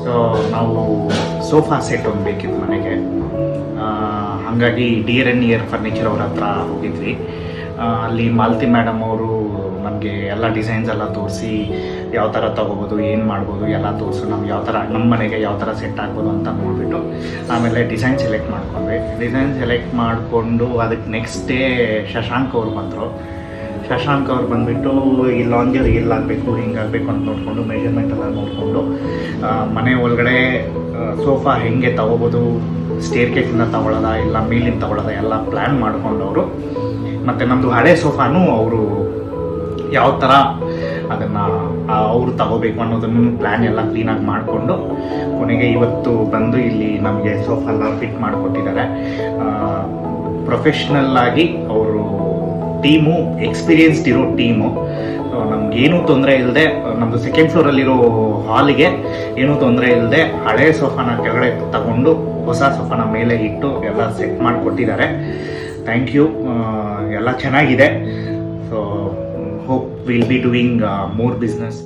So ನಾವು sofa set ಒಂದು ಬೇಕಿತ್ತು ಮನೆಗೆ. ಹಾಗಾಗಿ ಡಿಯರ್ ಆ್ಯಂಡ್ ನಿಯರ್ ಫರ್ನಿಚರ್ ಅವ್ರ ಹತ್ರ ಹೋಗಿದ್ವಿ. ಅಲ್ಲಿ ಮಾಲತಿ ಮೇಡಮ್ ಅವರು ನಮಗೆ ಎಲ್ಲ ಡಿಸೈನ್ಸ್ ಎಲ್ಲ ತೋರಿಸಿ ಯಾವ ಥರ ತೊಗೋಬೋದು, ಏನು ಮಾಡ್ಬೋದು ಎಲ್ಲ ತೋರಿಸು, ನಮ್ಗೆ ಯಾವ ಥರ ನಮ್ಮ ಮನೆಗೆ ಯಾವ ಥರ ಸೆಟ್ ಆಗ್ಬೋದು ಅಂತ ನೋಡಿಬಿಟ್ಟು ಆಮೇಲೆ ಡಿಸೈನ್ ಸೆಲೆಕ್ಟ್ ಮಾಡ್ಕೊಂಡ್ವಿ. ಡಿಸೈನ್ ಸೆಲೆಕ್ಟ್ ಮಾಡಿಕೊಂಡು ಅದಕ್ಕೆ ನೆಕ್ಸ್ಟ್ ಡೇ ಶಶಾಂಕ್ ಅವ್ರು ಬಂದರು. ಶಶಾಂಕ್ ಅವ್ರು ಬಂದುಬಿಟ್ಟು ಈ ಲಾಂಜರ್ ಎಲ್ಲಾಗಬೇಕು ಹಿಂಗಾಗಬೇಕು ಅಂತ ನೋಡಿಕೊಂಡು ಮೆಜರ್ಮೆಂಟ್ ಎಲ್ಲ ನೋಡಿಕೊಂಡು ಮನೆ ಒಳಗಡೆ ಸೋಫಾ ಹೆಂಗೆ ತೊಗೋಬೋದು, ಸ್ಟೇರ್ ಕೇಸಿಂದ ತೊಗೊಳ್ಳೋದ ಇಲ್ಲ ಮೇಲಿಂದ ತೊಗೊಳ್ಳೋದ ಎಲ್ಲ ಪ್ಲ್ಯಾನ್ ಮಾಡಿಕೊಂಡವರು. ಮತ್ತು ನಮ್ಮದು ಹಳೆ ಸೋಫಾನು ಅವರು ಯಾವ ಥರ ಅದನ್ನು ಅವರು ತಗೋಬೇಕು ಅನ್ನೋದನ್ನು ಪ್ಲ್ಯಾನ್ ಎಲ್ಲ ಕ್ಲೀನಾಗಿ ಮಾಡಿಕೊಂಡು ಕೊನೆಗೆ ಇವತ್ತು ಬಂದು ಇಲ್ಲಿ ನಮಗೆ ಸೋಫಾ ಎಲ್ಲ ಫಿಟ್ ಮಾಡಿಕೊಟ್ಟಿದ್ದಾರೆ. ಪ್ರೊಫೆಷ್ನಲ್ಲಾಗಿ ಅವರು ಟೀಮು, ಎಕ್ಸ್ಪೀರಿಯನ್ಸ್ಡ್ ಇರೋ ಟೀಮು. ನಮಗೇನೂ ತೊಂದರೆ ಇಲ್ಲದೆ ನಮ್ಮದು ಸೆಕೆಂಡ್ ಫ್ಲೋರಲ್ಲಿರೋ ಹಾಲಿಗೆ ಏನೂ ತೊಂದರೆ ಇಲ್ಲದೆ ಹಳೆ ಸೋಫಾನ ಕೆಳಗಡೆ ತಗೊಂಡು ಹೊಸ ಸೋಫಾನ ಮೇಲೆ ಇಟ್ಟು ಎಲ್ಲ ಸೆಟ್ ಮಾಡಿಕೊಟ್ಟಿದ್ದಾರೆ. Thank you. ಎಲ್ಲ ಚೆನ್ನಾಗಿದೆ. So hope will be doing more business.